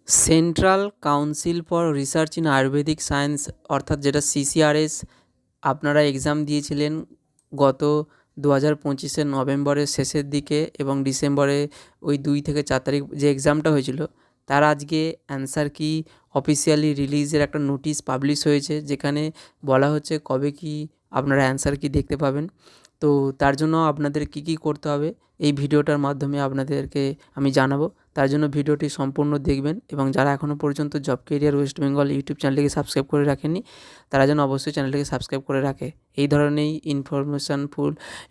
Central council for research in Ayurvedic science অর্থাৎ যেটা সিসিআরএস আপনারা এক্সাম দিয়েছিলেন গত 2025-এর নভেম্বরের শেষের দিকে এবং ডিসেম্বরে ওই 2 থেকে 4 তারিখ যে এক্সামটা হয়েছিল তার আজকে অ্যান্সার কি অফিসিয়ালি রিলিজের একটা নোটিশ পাবলিশ হয়েছে, যেখানে বলা হচ্ছে কবে কি আপনারা অ্যান্সার কি দেখতে পাবেন। তো তার জন্য আপনাদের কি করতে হবে এই ভিডিওটার মাধ্যমে আপনাদেরকে আমি জানাবো। তার জন্য ভিডিওটি সম্পূর্ণ দেখবেন এবং যারা এখনও পর্যন্ত job career West Bengal YouTube চ্যানেলটিকে সাবস্ক্রাইব করে রাখেননি তারা যেন অবশ্যই চ্যানেলটিকে সাবস্ক্রাইব করে রাখে। এই ধরনের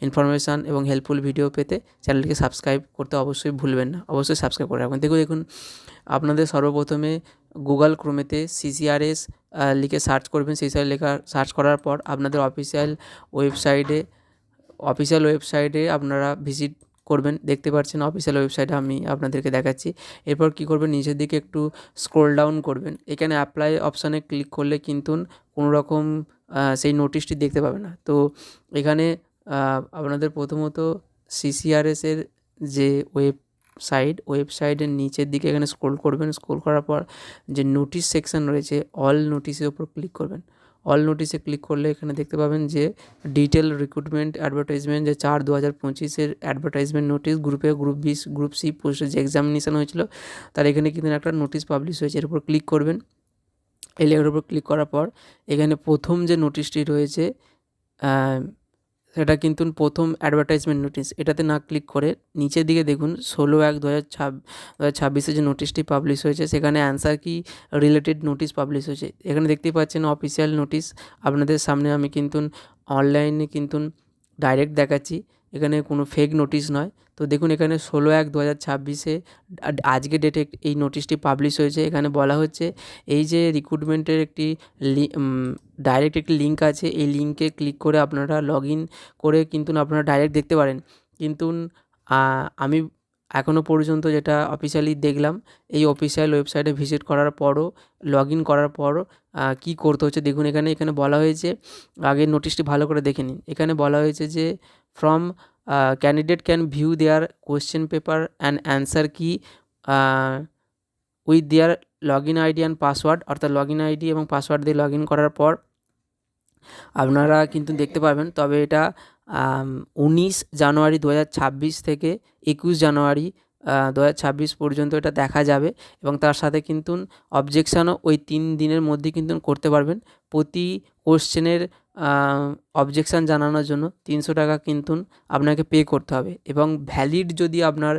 ইনফরমেশান এবং হেল্পফুল ভিডিও পেতে চ্যানেলটিকে সাবস্ক্রাইব করতে অবশ্যই ভুলবেন না, অবশ্যই সাবস্ক্রাইব করে রাখবেন। দেখুন আপনাদের সর্বপ্রথমে গুগল ক্রোমেতে সিসিআরএস লিখে সার্চ করবেন। সিসিআরএস লেখা সার্চ করার পর আপনাদের অফিসিয়াল ওয়েবসাইটে আপনারা ভিজিট করবেন। দেখতে পাচ্ছেন অফিসিয়াল ওয়েবসাইটে আমি আপনাদেরকে দেখাচ্ছি। এরপর কী করবেন, নিচের দিকে একটু স্ক্রোল ডাউন করবেন। এখানে অ্যাপ্লাই অপশানে ক্লিক করলে কিন্তু কোনো রকম সেই নোটিশটি দেখতে পাবে না। তো এখানে আপনাদের প্রথমত সিসিআরএসের যে ওয়েবসাইটের নিচের দিকে এখানে স্ক্রোল করবেন। স্ক্রোল করার পর যে নোটিশ সেকশন রয়েছে অল নোটিশের উপর ক্লিক করবেন। অল নোটিশে ক্লিক করলে এখানে দেখতে পাবেন যে ডিটেল রিক্রুটমেন্ট অ্যাডভার্টাইজমেন্ট যে 4/2025-এর অ্যাডভার্টাইজমেন্ট নোটিশ গ্রুপে গ্রুপ বি গ্রুপ সি পোস্টের যে এক্সামিনেশান হয়েছিল তার এখানে কিন্তু একটা নোটিশ পাবলিশ হয়েছে। এর উপর ক্লিক করবেন। এই লেখার উপর ক্লিক করার পর এখানে প্রথম যে নোটিশটি রয়েছে সেটা কিন্তু প্রথম অ্যাডভার্টাইজমেন্ট নোটিশ, এটাতে না ক্লিক করে নিচের দিকে দেখুন 16/1/2026 যে নোটিশটি পাবলিশ হয়েছে সেখানে অ্যান্সার কি রিলেটেড নোটিশ পাবলিশ হয়েছে। এখানে দেখতেই পাচ্ছেন অফিসিয়াল নোটিশ আপনাদের সামনে আমি কিন্তু অনলাইনে কিন্তু ডাইরেক্ট দেখাচ্ছি, এখানে কোনো ফেক নোটিশ নয়। তো দেখুন এখানে 16/1/2026-এ আজকে ডেটে এই নোটিশটি পাবলিশ হয়েছে। এখানে বলা হচ্ছে এই যে রিক্রুটমেন্টের একটি ডাইরেক্ট একটি লিঙ্ক আছে, এই লিঙ্কে ক্লিক করে আপনারা লগ ইন করে কিন্তু আপনারা ডাইরেক্ট দেখতে পারেন। কিন্তু আমি এখনও পর্যন্ত যেটা অফিসিয়ালি দেখলাম, এই অফিসিয়াল ওয়েবসাইটে ভিজিট করার পরও লগ ইন করার পরও কী করতে হচ্ছে দেখুন। এখানে বলা হয়েছে, আগে নোটিশটি ভালো করে দেখে নিন। এখানে বলা হয়েছে যে from candidate can view their question paper and answer কি with their log in ID and password, অর্থাৎ লগ ইন আইডি এবং পাসওয়ার্ড দিয়ে লগ ইন করার পর আপনারা কিন্তু দেখতে পাবেন। তবে এটা 19 জানুয়ারি 2026 থেকে 21 জানুয়ারি 2026 পর্যন্ত এটা দেখা যাবে এবং তার সাথে কিন্তু অবজেকশানও ওই 3 দিনের মধ্যে কিন্তু করতে পারবেন। প্রতি কোশ্চেনের অবজেকশান জানানোর জন্য 300 টাকা কিন্তু আপনাকে পে করতে হবে এবং ভ্যালিড যদি আপনার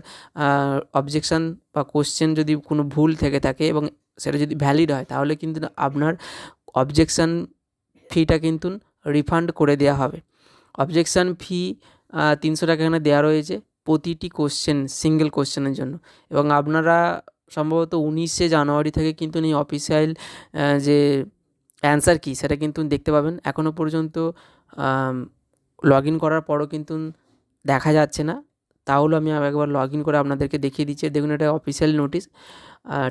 অবজেকশান বা কোশ্চেন যদি কোনো ভুল থেকে থাকে এবং সেটা যদি ভ্যালিড হয় তাহলে কিন্তু আপনার অবজেকশান ফিটা কিন্তু রিফান্ড করে দেওয়া হবে। অবজেকশান ফি 300 টাকা এখানে দেওয়া রয়েছে প্রতিটি সিঙ্গেল কোশ্চেনের জন্য এবং আপনারা সম্ভবত 19শে জানুয়ারি থেকে কিন্তু এই অফিসিয়াল যে অ্যান্সার কি সেটা কিন্তু দেখতে পাবেন। এখনও পর্যন্ত লগ ইন করার পরও কিন্তু দেখা যাচ্ছে না, তাহলে আমি একবার লগ ইন করে আপনাদেরকে দেখিয়ে দিচ্ছি। দেখুন এটা অফিসিয়াল নোটিশ,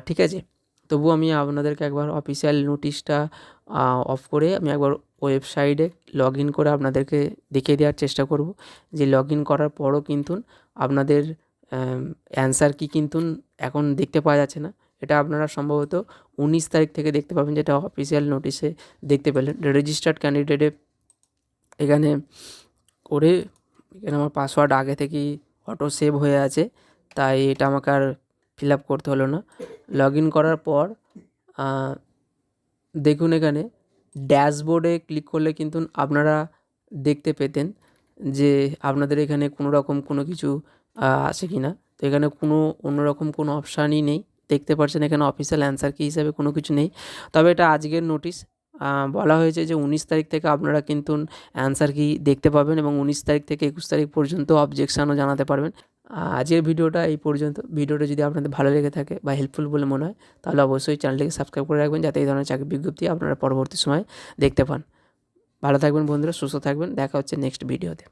ঠিক আছে। তবুও আমি আপনাদেরকে একবার অফিসিয়াল নোটিশটা অফ করে আমি একবার ওয়েবসাইটে লগ ইন করে আপনাদেরকে দেখিয়ে দেওয়ার চেষ্টা করব যে লগ ইন করার পরও কিন্তু আপনাদের অ্যান্সার কি কিন্তু এখন দেখতে পাওয়া যাচ্ছে না। এটা আপনারা সম্ভবত 19 তারিখ থেকে দেখতে পাবেন, যেটা অফিসিয়াল নোটিশে দেখতে পেলেন। রেজিস্টার্ড ক্যান্ডিডেটে এখানে আমার পাসওয়ার্ড আগে থেকেই অটো সেভ হয়ে আছে, তাই এটা আমাকে আর ফিল আপ করতে হলো না। লগ ইন করার পর দেখুন এখানে ড্যাশবোর্ডে ক্লিক করলে কিন্তু আপনারা দেখতে পেতেন যে আপনাদের এখানে কোনো রকম কোনো কিছু আছে কি না। তো এখানে অন্যরকম কোনো অপশানই নেই, দেখতে পাচ্ছেন এখানে অফিসিয়াল অ্যান্সার কি হিসাবে কোনো কিছু নেই। তবে এটা আজকের নোটিশ, বলা হয়েছে যে 19 তারিখ থেকে আপনারা কিন্তু অ্যান্সার কি দেখতে পাবেন এবং 19 তারিখ থেকে 21 তারিখ পর্যন্ত অবজেকশানও জানাতে পারবেন। আজকের ভিডিওটা এই পর্যন্ত। ভিডিওটা যদি আপনাদের ভালো লেগে থাকে বা হেল্পফুল বলে মনে হয় তাহলে অবশ্যই চ্যানেলটিকে সাবস্ক্রাইব করে রাখবেন, যাতে এই ধরনের চাকরি বিজ্ঞপ্তি আপনারা পরবর্তী সময়ে দেখতে পান। ভালো থাকবেন বন্ধুরা, সুস্থ থাকবেন, দেখা হচ্ছে নেক্সট ভিডিওতে।